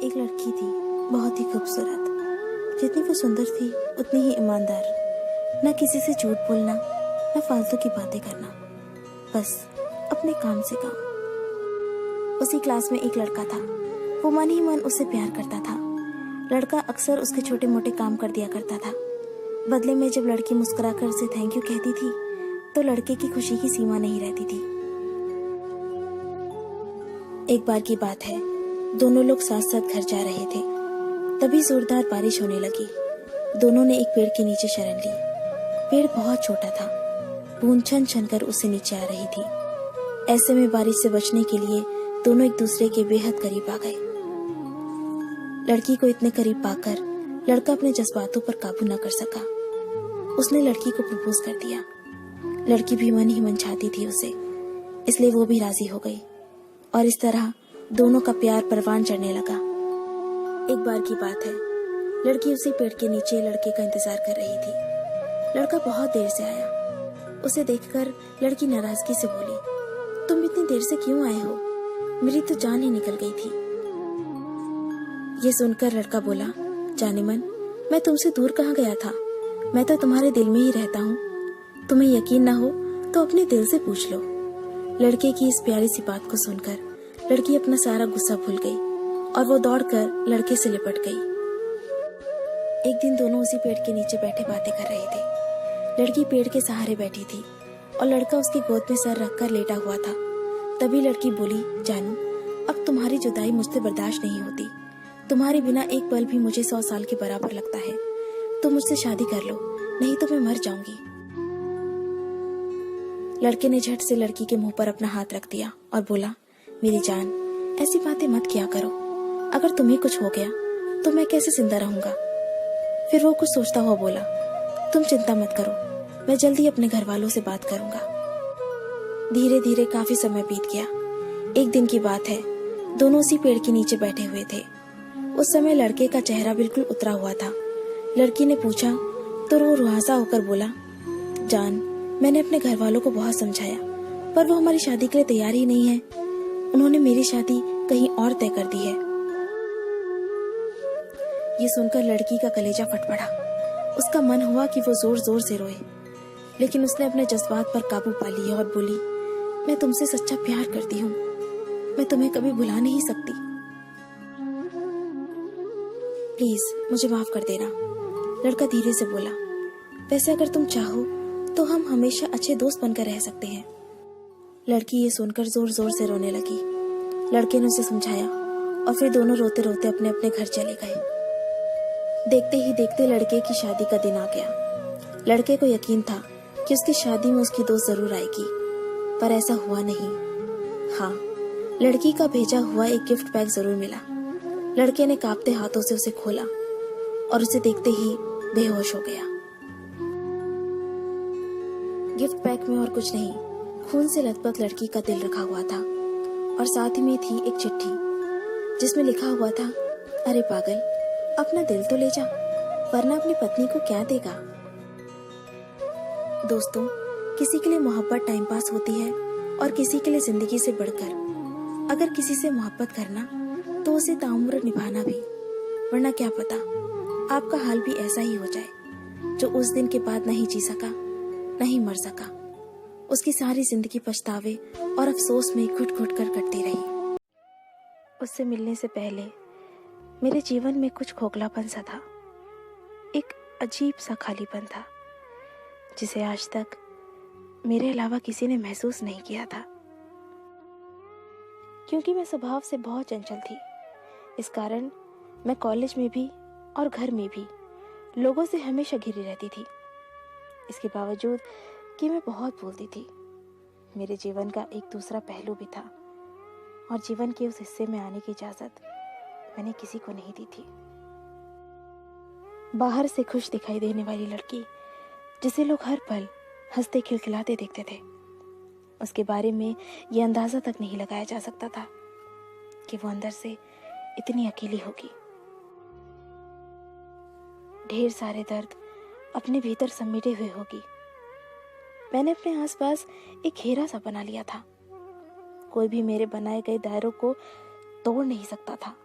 एक लड़की थी, बहुत ही खूबसूरत। जितनी वो सुंदर थी उतनी ही ईमानदार। ना किसी से झूठ बोलना, ना फालतू की बातें करना, बस अपने काम से काम। उसी क्लास में एक लड़का था। वो मन ही मन उससे प्यार करता था। लड़का अक्सर उसके छोटे मोटे काम कर दिया करता था। बदले में जब लड़की मुस्कुराकर उसे थैंक यू कहती थी तो लड़के की खुशी की सीमा नहीं रहती थी। एक बार की बात है, दोनों लोग साथ साथ घर जा रहे थे। तभी जोरदार बारिश होने लगी। दोनों ने एक पेड़ के नीचे शरण ली। पेड़ बहुत छोटा था, बूंद छन छन कर उससे नीचे आ रही थी। ऐसे में बारिश से बचने के लिए दोनों एक दूसरे के बेहद करीब आ गए। लड़की को इतने करीब पाकर लड़का अपने जज्बातों पर काबू न कर सका। उसने लड़की को प्रपोज कर दिया। लड़की भी मन ही मन चाहती थी उसे, इसलिए वो भी राजी हो गई और इस तरह दोनों का प्यार परवान चढ़ने लगा। एक बार की बात है, लड़की उसी पेड़ के नीचे लड़के का इंतजार कर रही थी। लड़का बहुत देर से आया। उसे देखकर लड़की नाराजगी से बोली, तुम इतनी देर से क्यों आए हो? मेरी तो जान ही निकल गई थी। ये सुनकर लड़का बोला, जाने मन, मैं तुमसे दूर कहाँ गया था, मैं तो तुम्हारे दिल में ही रहता हूँ। तुम्हें यकीन ना हो तो अपने दिल से पूछ लो। लड़के की इस प्यारी सी बात को सुनकर लड़की अपना सारा गुस्सा भूल गई और वो दौड़कर लड़के से लिपट गई। एक दिन दोनों उसी पेड़ के नीचे बैठे बातें कर रहे थे। लड़की पेड़ के सहारे बैठी थी और लड़का उसकी गोद में सर रखकर लेटा हुआ था। तभी लड़की बोली, जानू, अब तुम्हारी जुदाई मुझसे बर्दाश्त नहीं होती। तुम्हारे बिना एक पल भी मुझे 100 साल के बराबर लगता है। तुम मुझसे शादी कर लो, नहीं तो मैं मर जाऊंगी। लड़के ने झट से लड़की के मुंह पर अपना हाथ रख दिया और बोला, मेरी जान, ऐसी बातें मत किया करो। अगर तुम्हें कुछ हो गया तो मैं कैसे जिंदा रहूंगा? फिर वो कुछ सोचता हुआ बोला, तुम चिंता मत करो, मैं जल्दी अपने घर वालों से बात करूंगा। धीरे धीरे काफी समय बीत गया। एक दिन की बात है, दोनों उसी पेड़ के नीचे बैठे हुए थे। उस समय लड़के का चेहरा बिल्कुल उतरा हुआ था। लड़की ने पूछा तो वो रुआसा होकर बोला, जान, मैंने अपने घर वालों को बहुत समझाया, पर वो हमारी शादी के लिए तैयार ही नहीं है। उन्होंने मेरी शादी कहीं और तय कर दी है। ये सुनकर लड़की का कलेजा फट पड़ा। उसका मन हुआ कि वो जोर जोर से रोए, लेकिन उसने अपने जज्बात पर काबू पा लिया और बोली, मैं तुमसे सच्चा प्यार करती हूँ, मैं तुम्हें कभी भुला नहीं सकती। प्लीज मुझे माफ कर देना। लड़का धीरे से बोला, वैसे अगर तुम चाहो तो हम हमेशा अच्छे दोस्त बनकर रह सकते हैं। लड़की ये सुनकर जोर जोर से रोने लगी। लड़के ने उसे समझाया और फिर दोनों रोते रोते अपने अपने घर चले गए। देखते ही देखते लड़के की शादी का दिन आ गया। लड़के को यकीन था कि उसकी शादी में उसकी दोस्त जरूर आएगी, पर ऐसा हुआ नहीं। हाँ, लड़की का भेजा हुआ एक गिफ्ट पैक जरूर मिला। लड़के ने कांपते हाथों से उसे खोला और उसे देखते ही बेहोश हो गया। गिफ्ट पैक में और कुछ नहीं, खून से लथपथ लड़की का दिल रखा हुआ था और साथ ही में थी एक चिट्ठी जिसमें लिखा हुआ था, अरे पागल, अपना दिल तो ले जा, वरना अपनी पत्नी को क्या देगा। दोस्तों, किसी के लिए मोहब्बत टाइम पास होती है और किसी के लिए जिंदगी से बढ़कर। अगर किसी से मोहब्बत करना तो उसे ताउम्र निभाना भी, वरना क्या पता आपका हाल भी ऐसा ही हो जाए। जो उस दिन के बाद नहीं जी सका, नहीं मर सका, उसकी सारी जिंदगी पछतावे और अफसोस में घुट घुट कर कटती रही। उससे मिलने से पहले मेरे जीवन में कुछ खोखलापन सा था, एक अजीब सा खालीपन था, जिसे आज तक मेरे अलावा किसी ने महसूस नहीं किया था। क्योंकि मैं स्वभाव से बहुत चंचल थी, इस कारण मैं कॉलेज में भी और घर में भी लोगों से हमेशा घिरी रहती थी। इसके बावजूद कि मैं बहुत बोलती थी, मेरे जीवन का एक दूसरा पहलू भी था और जीवन के उस हिस्से में आने की इजाजत मैंने किसी को नहीं दी थी। बाहर से खुश दिखाई देने वाली लड़की, जिसे लोग हर पल हंसते खिलखिलाते देखते थे, उसके बारे में यह अंदाजा तक नहीं लगाया जा सकता था कि वो अंदर से इतनी अकेली होगी। ढेर सारे दर्द अपने भीतर समेटे हुए होगी। मैंने अपने आसपास एक घेरा सा बना लिया था। कोई भी मेरे बनाए गए दायरों को तोड़ नहीं सकता था।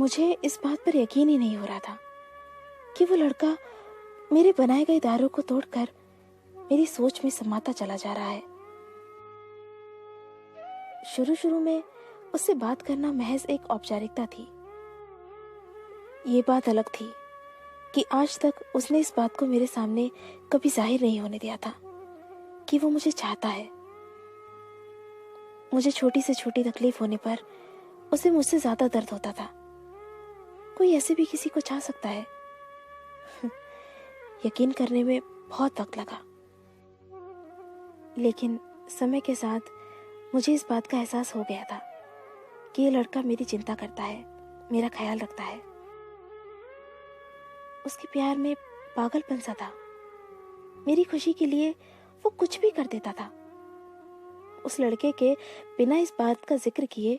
मुझे इस बात पर यकीन ही नहीं हो रहा था कि वो लड़का मेरे बनाए गए दायरों को तोड़कर मेरी सोच में समाता चला जा रहा है। शुरू शुरू में उससे बात करना महज एक औपचारिकता थी। ये बात अलग थी कि आज तक उसने इस बात को मेरे सामने कभी जाहिर नहीं होने दिया था कि वो मुझे चाहता है। मुझे छोटी से छोटी तकलीफ होने पर उसे मुझसे ज्यादा दर्द होता था। कोई ऐसे भी किसी को चाह सकता है? यकीन करने में बहुत वक्त लगा, लेकिन समय के साथ मुझे इस बात का एहसास हो गया था कि ये लड़का मेरी चिंता करता है, मेरा ख्याल रखता है। उसके प्यार में पागलपन सा था। मेरी खुशी के लिए वो कुछ भी कर देता था। उस लड़के के बिना इस बात का जिक्र किए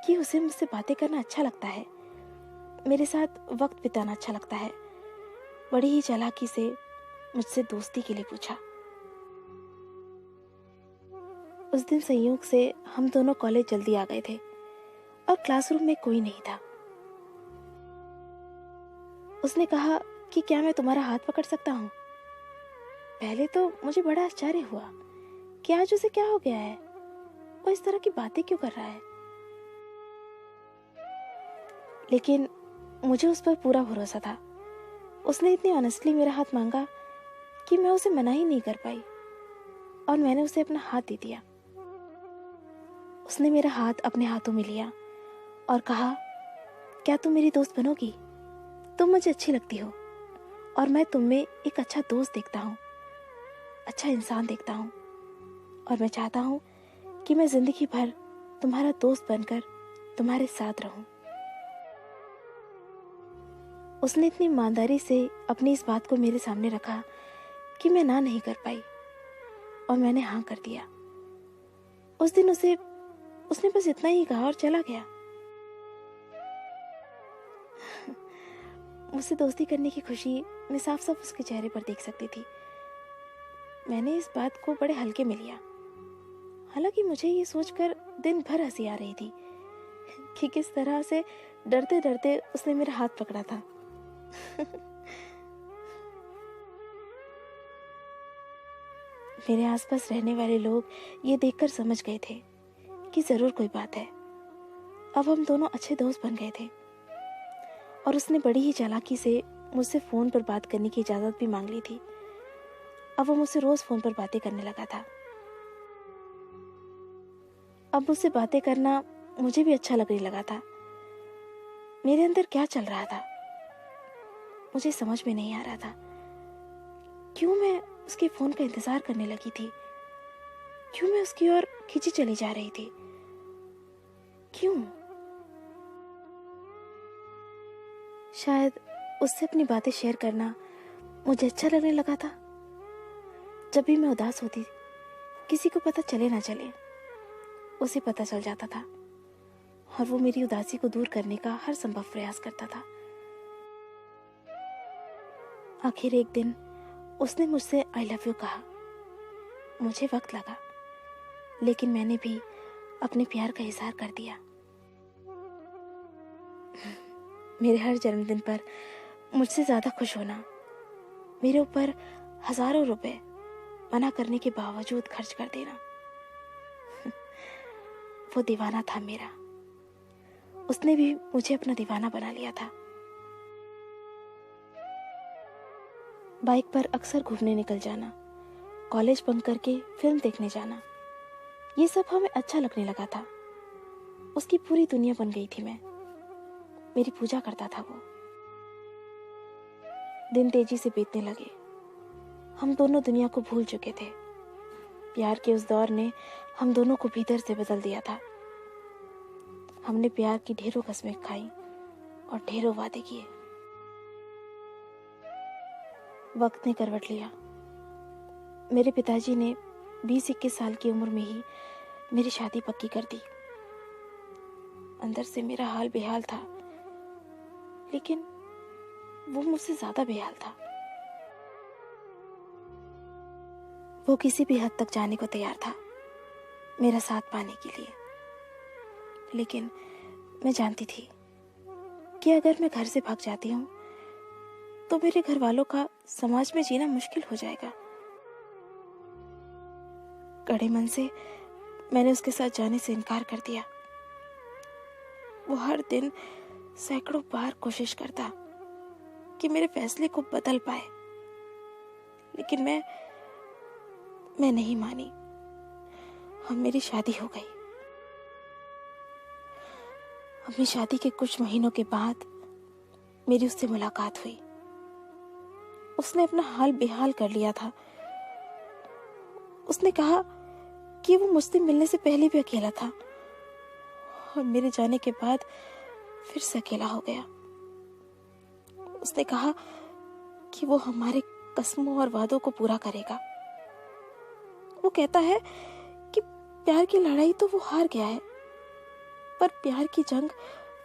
कि उसे मुझसे बातें करना अच्छा लगता है, मेरे साथ वक्त बिताना अच्छा लगता है, बड़ी ही चालाकी से मुझसे दोस्ती के लिए पूछा। उस दिन संयोग से हम दोनों कॉलेज जल्दी आ गए थे और क्लासरूम में कोई नहीं था। उसने कहा कि क्या मैं तुम्हारा हाथ पकड़ सकता हूँ? पहले तो मुझे बड़ा आश्चर्य हुआ कि आज उसे क्या हो गया है, वो इस तरह की बातें क्यों कर रहा है। लेकिन मुझे उस पर पूरा भरोसा था। उसने इतनी ऑनेस्टली मेरा हाथ मांगा कि मैं उसे मना ही नहीं कर पाई और मैंने उसे अपना हाथ दे दिया। उसने मेरा हाथ अपने हाथों में लिया और कहा, क्या तुम मेरी दोस्त बनोगी? तुम मुझे अच्छी लगती हो और मैं तुम में एक अच्छा दोस्त देखता हूँ, अच्छा इंसान देखता हूँ, और मैं चाहता हूँ कि मैं जिंदगी भर तुम्हारा दोस्त बनकर तुम्हारे साथ रहूं। उसने इतनी ईमानदारी से अपनी इस बात को मेरे सामने रखा कि मैं ना नहीं कर पाई और मैंने हाँ कर दिया। उस दिन उसने बस इतना ही कहा और चला गया। मुझसे दोस्ती करने की खुशी मैं साफ साफ उसके चेहरे पर देख सकती थी। मैंने इस बात को बड़े हल्के में लिया। हालांकि मुझे ये सोचकर दिन भर हंसी आ रही थी कि किस तरह से डरते डरते उसने मेरा हाथ पकड़ा था। मेरे आसपास रहने वाले लोग ये देखकर समझ गए थे कि जरूर कोई बात है। अब हम दोनों अच्छे दोस्त बन गए थे और उसने बड़ी ही चालाकी से मुझसे फोन पर बात करने की इजाजत भी मांग ली थी। अब वो मुझसे रोज फोन पर बातें करने लगा था। अब मुझसे बातें करना मुझे भी अच्छा लगने लगा था। मेरे अंदर क्या चल रहा था मुझे समझ में नहीं आ रहा था। क्यों मैं उसके फोन का इंतजार करने लगी थी? क्यों मैं उसकी ओर खींची चली जा रही थी? क्यों? शायद उससे अपनी बातें शेयर करना मुझे अच्छा लगने लगा था। जब भी मैं उदास होती, किसी को पता चले ना चले, उसे पता चल जाता था और वो मेरी उदासी को दूर करने का हर संभव प्रयास करता था। आखिर एक दिन उसने मुझसे आई लव यू कहा। मुझे वक्त लगा, लेकिन मैंने भी अपने प्यार का इजहार कर दिया। मेरे हर जन्मदिन पर मुझसे ज्यादा खुश होना, मेरे ऊपर हजारों रुपए मना करने के बावजूद खर्च कर देना, वो दीवाना था मेरा। उसने भी मुझे अपना दीवाना बना लिया था। बाइक पर अक्सर घूमने निकल जाना, कॉलेज बंक करके फिल्म देखने जाना, ये सब हमें अच्छा लगने लगा था। उसकी पूरी दुनिया बन गई थी मैं। मेरी पूजा करता था वो। दिन तेजी से बीतने लगे। हम दोनों दुनिया को भूल चुके थे। प्यार के उस दौर ने हम दोनों को भीतर से बदल दिया था। हमने प्यार की ढेरों कस्में खाई और ढेरों वादे किए। वक्त ने करवट लिया। मेरे पिताजी ने 20-21 साल की उम्र में ही मेरी शादी पक्की कर दी। अंदर से मेरा हाल बेहाल था, लेकिन वो मुझसे ज्यादा बेहाल था। वो किसी भी हद तक जाने को तैयार था मेरा साथ पाने के लिए, लेकिन मैं जानती थी कि अगर मैं घर से भाग जाती हूँ तो मेरे घर वालों का समाज में जीना मुश्किल हो जाएगा। कड़े मन से मैंने उसके साथ जाने से इनकार कर दिया। वो हर दिन सैकड़ों बार कोशिश करता कि मेरे फैसले को बदल पाए, लेकिन मैं नहीं मानी और मेरी शादी हो गई। अपनी शादी के कुछ महीनों के बाद मेरी उससे मुलाकात हुई। उसने अपना हाल बेहाल कर लिया था। उसने कहा कि वो मुझसे मिलने से पहले भी अकेला था और मेरे जाने के बाद फिर से अकेला हो गया। उसने कहा कि वो हमारे कस्मों और वादों को पूरा करेगा। वो कहता है कि प्यार की लड़ाई तो वो हार गया है, पर प्यार की जंग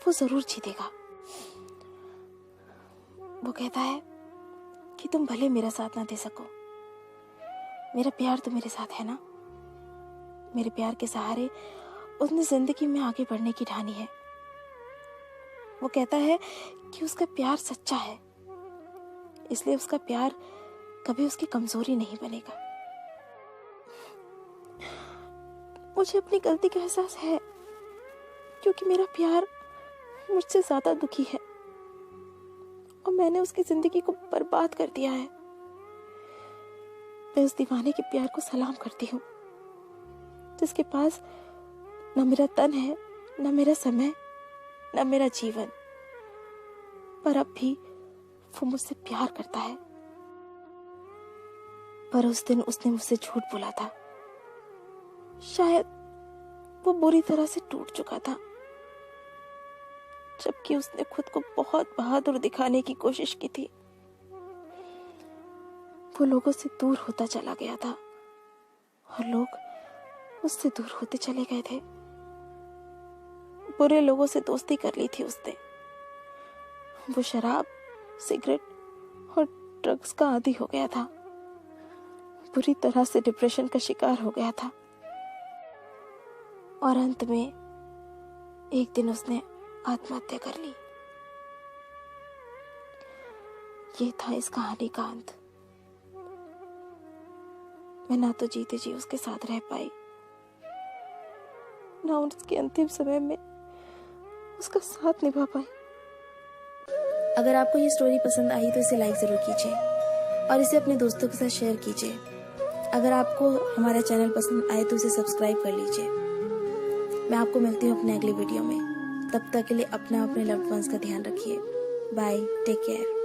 वो जरूर जीतेगा। वो कहता है कि तुम भले मेरा साथ ना दे सको, मेरा प्यार तो मेरे साथ है ना। मेरे प्यार के सहारे उसने जिंदगी में आगे बढ़ने की ठानी है। वो कहता है कि उसका प्यार सच्चा है, इसलिए उसका प्यार कभी उसकी कमजोरी नहीं बनेगा। मुझे अपनी गलती का एहसास है, क्योंकि मेरा प्यार मुझसे ज्यादा दुखी है और मैंने उसकी जिंदगी को बर्बाद कर दिया है। मैं उस दीवाने के प्यार को सलाम करती हूँ, जिसके पास न मेरा तन है, न मेरा समय, न मेरा जीवन, पर अब भी वो मुझसे प्यार करता है। पर उस दिन उसने मुझसे झूठ बोला था। शायद वो बुरी तरह से टूट चुका था, जबकि उसने खुद को बहुत बहादुर दिखाने की कोशिश की थी। वो लोगों से दूर होता चला गया था और लोग उससे दूर होते चले गए थे। बुरे लोगों से दोस्ती कर ली थी उसने। वो शराब, सिगरेट और ड्रग्स का आदी हो गया था। बुरी तरह से डिप्रेशन का शिकार हो गया था और अंत में एक दिन उसने आत्महत्या कर ली। ये था इस कहानी का अंत। मैं ना तो जीते जी उसके साथ रह पाई, ना उसके अंतिम समय में उसका साथ निभा पाई। अगर आपको ये स्टोरी पसंद आई तो इसे लाइक जरूर कीजिए और इसे अपने दोस्तों के साथ शेयर कीजिए। अगर आपको हमारा चैनल पसंद आए तो इसे सब्सक्राइब कर लीजिए। मैं आपको मिलती हूँ अपने अगले वीडियो में। तब तक के लिए अपना अपने लव्ड वंस का ध्यान रखिए। Bye, take care.